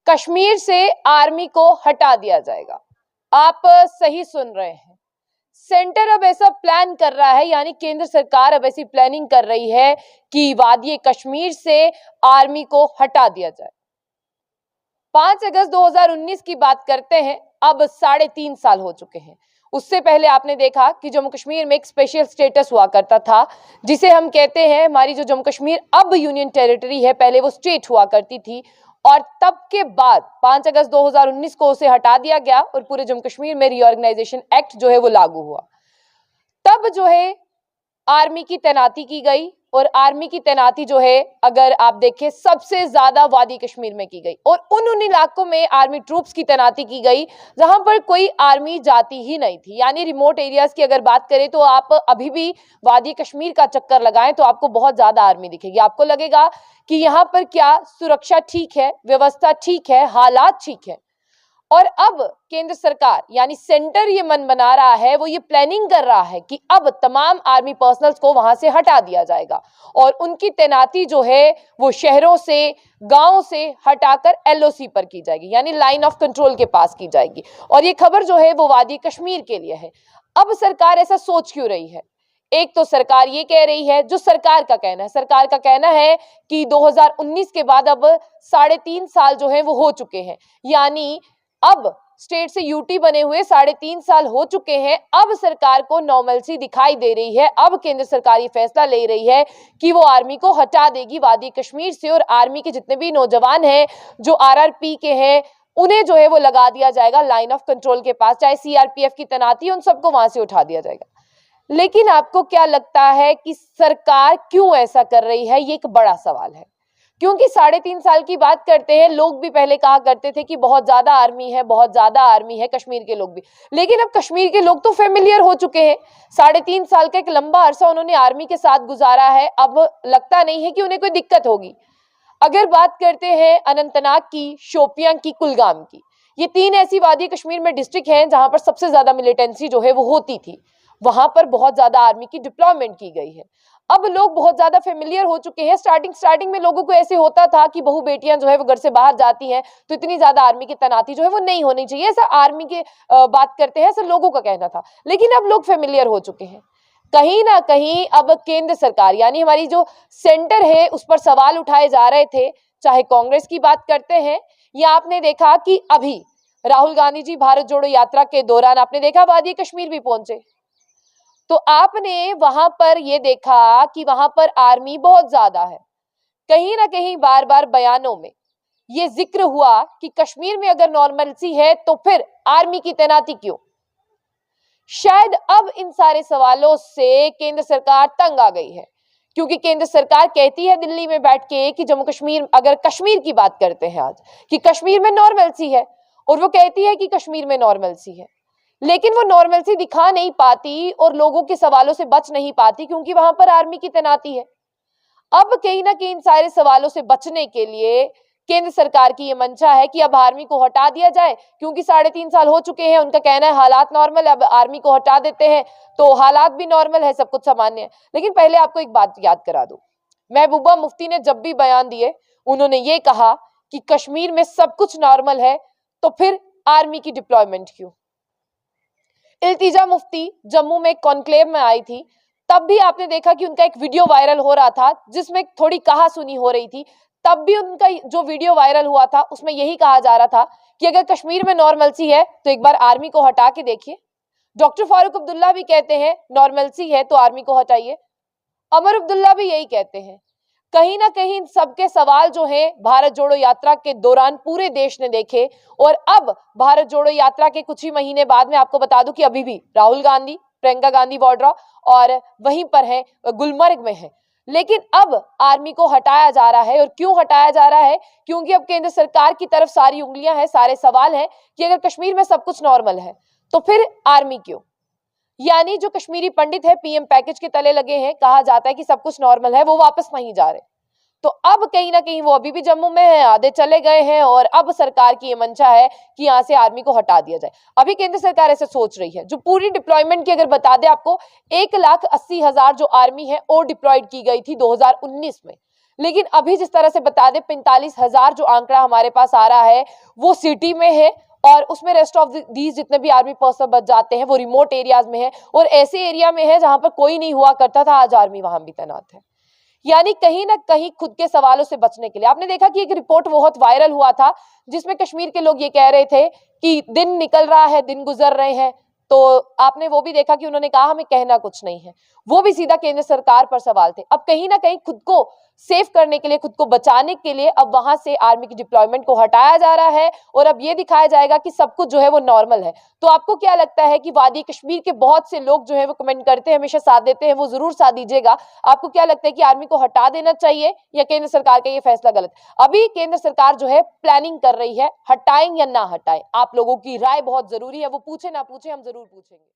कश्मीर से आर्मी को हटा दिया जाएगा। आप सही सुन रहे हैं, सेंटर अब ऐसा प्लान कर रहा है, यानी केंद्र सरकार अब ऐसी प्लानिंग कर रही है कि वादी कश्मीर से आर्मी को हटा दिया जाए। 5 अगस्त 2019 की बात करते हैं, अब 3.5 साल हो चुके हैं। उससे पहले आपने देखा कि जम्मू कश्मीर में एक स्पेशल स्टेटस हुआ करता था, जिसे हम कहते हैं, हमारी जो जम्मू कश्मीर अब यूनियन टेरिटरी है, पहले वो स्टेट हुआ करती थी। और तब के बाद 5 अगस्त 2019 को उसे हटा दिया गया और पूरे जम्मू कश्मीर में रीऑर्गेनाइजेशन एक्ट जो है वो लागू हुआ। तब जो है आर्मी की तैनाती की गई, और आर्मी की तैनाती जो है, अगर आप देखें, सबसे ज्यादा वादी कश्मीर में की गई, और उन इलाकों में आर्मी ट्रूप्स की तैनाती की गई जहां पर कोई आर्मी जाती ही नहीं थी। यानी रिमोट एरियाज की अगर बात करें तो आप अभी भी वादी कश्मीर का चक्कर लगाएं तो आपको बहुत ज्यादा आर्मी दिखेगी। आपको लगेगा कि यहाँ पर क्या सुरक्षा ठीक है, व्यवस्था ठीक है, हालात ठीक है। और अब केंद्र सरकार यानी सेंटर ये मन बना रहा है, वो ये प्लानिंग कर रहा है कि अब तमाम आर्मी पर्सनल्स को वहां से हटा दिया जाएगा और उनकी तैनाती जो है वो शहरों से, गांव से हटाकर एलओसी पर की जाएगी, यानी लाइन ऑफ कंट्रोल के पास की जाएगी। और ये खबर जो है वो वादी कश्मीर के लिए है। अब सरकार ऐसा सोच क्यों रही है? एक तो सरकार ये कह रही है, जो सरकार का कहना है कि 2019 के बाद अब 3.5 साल जो है वो हो चुके हैं, यानी अब स्टेट से यूटी बने हुए 3.5 साल हो चुके हैं। अब सरकार को नॉर्मलसी दिखाई दे रही है। अब केंद्र सरकार ये फैसला ले रही है कि वो आर्मी को हटा देगी वादी कश्मीर से, और आर्मी के जितने भी नौजवान हैं जो आरआरपी के हैं, उन्हें जो है वो लगा दिया जाएगा लाइन ऑफ कंट्रोल के पास, चाहे सीआरपीएफ की तैनाती, उन सबको वहां से उठा दिया जाएगा। लेकिन आपको क्या लगता है कि सरकार क्यों ऐसा कर रही है? ये एक बड़ा सवाल है, क्योंकि 3.5 साल की बात करते हैं, लोग भी पहले कहा करते थे कि बहुत ज्यादा आर्मी है, बहुत ज्यादा आर्मी है, कश्मीर के लोग भी। लेकिन अब कश्मीर के लोग तो फेमिलियर हो चुके हैं। 3.5 साल का एक लंबा अरसा उन्होंने आर्मी के साथ गुजारा है, अब लगता नहीं है कि उन्हें कोई दिक्कत होगी। अगर बात करते हैं अनंतनाग की, शोपियां की, कुलगाम की, ये 3 ऐसी वादी कश्मीर में डिस्ट्रिक्ट हैं जहां पर सबसे ज्यादा मिलिटेंसी जो है वो होती थी। वहां पर बहुत ज्यादा आर्मी की डिप्लॉयमेंट की गई है। अब लोग बहुत ज्यादा फेमिलियर हो चुके हैं। स्टार्टिंग में लोगों को ऐसे होता था कि बहू बेटियां जो है वो घर से बाहर जाती हैं तो इतनी ज्यादा आर्मी की तैनाती जो है वो नहीं होनी चाहिए, ऐसा आर्मी के बात करते हैं, ऐसा लोगों का कहना था। लेकिन अब लोग फेमिलियर हो चुके हैं। कहीं ना कहीं अब केंद्र सरकार यानी हमारी जो सेंटर है उस पर सवाल उठाए जा रहे थे, चाहे कांग्रेस की बात करते हैं, या आपने देखा कि अभी राहुल गांधी जी भारत जोड़ो यात्रा के दौरान आपने देखा वादी कश्मीर भी पहुंचे, तो आपने वहां पर यह देखा कि वहां पर आर्मी बहुत ज्यादा है। कहीं ना कहीं बार बार बयानों में यह जिक्र हुआ कि कश्मीर में अगर नॉर्मलसी है तो फिर आर्मी की तैनाती क्यों? शायद अब इन सारे सवालों से केंद्र सरकार तंग आ गई है, क्योंकि केंद्र सरकार कहती है दिल्ली में बैठ के कि जम्मू कश्मीर, अगर कश्मीर की बात करते हैं आज, कि कश्मीर में नॉर्मलसी है, और वो कहती है कि कश्मीर में नॉर्मलसी है, लेकिन वो नॉर्मलसी दिखा नहीं पाती और लोगों के सवालों से बच नहीं पाती, क्योंकि वहां पर आर्मी की तैनाती है। अब कहीं ना कहीं इन सारे सवालों से बचने के लिए केंद्र सरकार की ये मंशा है कि अब आर्मी को हटा दिया जाए, क्योंकि 3.5 साल हो चुके हैं। उनका कहना है हालात नॉर्मल है, अब आर्मी को हटा देते हैं तो हालात भी नॉर्मल है, सब कुछ सामान्य है। लेकिन पहले आपको एक बात याद करा दूं, महबूबा मुफ्ती ने जब भी बयान दिए उन्होंने ये कहा कि कश्मीर में सब कुछ नॉर्मल है तो फिर आर्मी की डिप्लॉयमेंट क्यों? इल्तिजा मुफ्ती जम्मू में कॉन्क्लेव में आई थी, तब भी आपने देखा कि उनका एक वीडियो वायरल हो रहा था जिसमें थोड़ी कहा सुनी हो रही थी। तब भी उनका जो वीडियो वायरल हुआ था उसमें यही कहा जा रहा था कि अगर कश्मीर में नॉर्मलसी है तो एक बार आर्मी को हटा के देखिए। डॉक्टर फारूक अब्दुल्ला भी कहते हैं नॉर्मलसी है तो आर्मी को हटाइए। अमर अब्दुल्ला भी यही कहते हैं। कहीं ना कहीं सबके सवाल जो हैं भारत जोड़ो यात्रा के दौरान पूरे देश ने देखे, और अब भारत जोड़ो यात्रा के कुछ ही महीने बाद में आपको बता दूं कि अभी भी राहुल गांधी, प्रियंका गांधी वाड्रा और वहीं पर है, गुलमर्ग में है। लेकिन अब आर्मी को हटाया जा रहा है, और क्यों हटाया जा रहा है? क्योंकि अब केंद्र सरकार की तरफ सारी उंगलियां हैं, सारे सवाल हैं कि अगर कश्मीर में सब कुछ नॉर्मल है तो फिर आर्मी क्यों? यानी जो कश्मीरी पंडित है पीएम पैकेज के तले लगे हैं, कहा जाता है कि सब कुछ नॉर्मल है, वो वापस नहीं जा रहे। तो अब कहीं ना कहीं वो अभी भी जम्मू में है, आधे चले गए हैं, और अब सरकार की ये मंशा है कि यहाँ से आर्मी को हटा दिया जाए। अभी केंद्र सरकार ऐसे सोच रही है। जो पूरी डिप्लॉयमेंट की अगर बता दें आपको, 1,80,000 जो आर्मी है वो डिप्लॉयड की गई थी 2019 में, लेकिन अभी जिस तरह से बता दें 45,000 जो आंकड़ा हमारे पास आ रहा है वो सिटी में है और उसमें रेस्ट ऑफ दीज जितने भी आर्मी पर्सन बच जाते हैं वो रिमोट एरियाज में है और ऐसे एरिया में है जहां पर कोई नहीं हुआ करता था, आज आर्मी वहां भी तैनात है। यानी कहीं ना कहीं खुद के सवालों से बचने के लिए आपने देखा कि एक रिपोर्ट बहुत वायरल हुआ था जिसमें कश्मीर के लोग ये कह रहे थे कि दिन निकल रहा है, दिन गुजर रहे हैं, तो आपने वो भी देखा कि उन्होंने कहा हमें कहना कुछ नहीं है, वो भी सीधा केंद्र सरकार पर सवाल थे। अब कहीं ना कहीं खुद को सेव करने के लिए, खुद को बचाने के लिए अब वहां से आर्मी की डिप्लॉयमेंट को हटाया जा रहा है और अब ये दिखाया जाएगा कि सब कुछ जो है वो नॉर्मल है। तो आपको क्या लगता है कि वादी कश्मीर के बहुत से लोग जो है वो कमेंट करते हैं, हमेशा साथ देते हैं, वो जरूर साथ दीजिएगा। आपको क्या लगता है कि आर्मी को हटा देना चाहिए या केंद्र सरकार का ये फैसला गलत? अभी केंद्र सरकार जो है प्लानिंग कर रही है, हटाएं या ना हटाएं। आप लोगों की राय बहुत जरूरी है, वो पूछे ना पूछे हम जरूर पूछेंगे।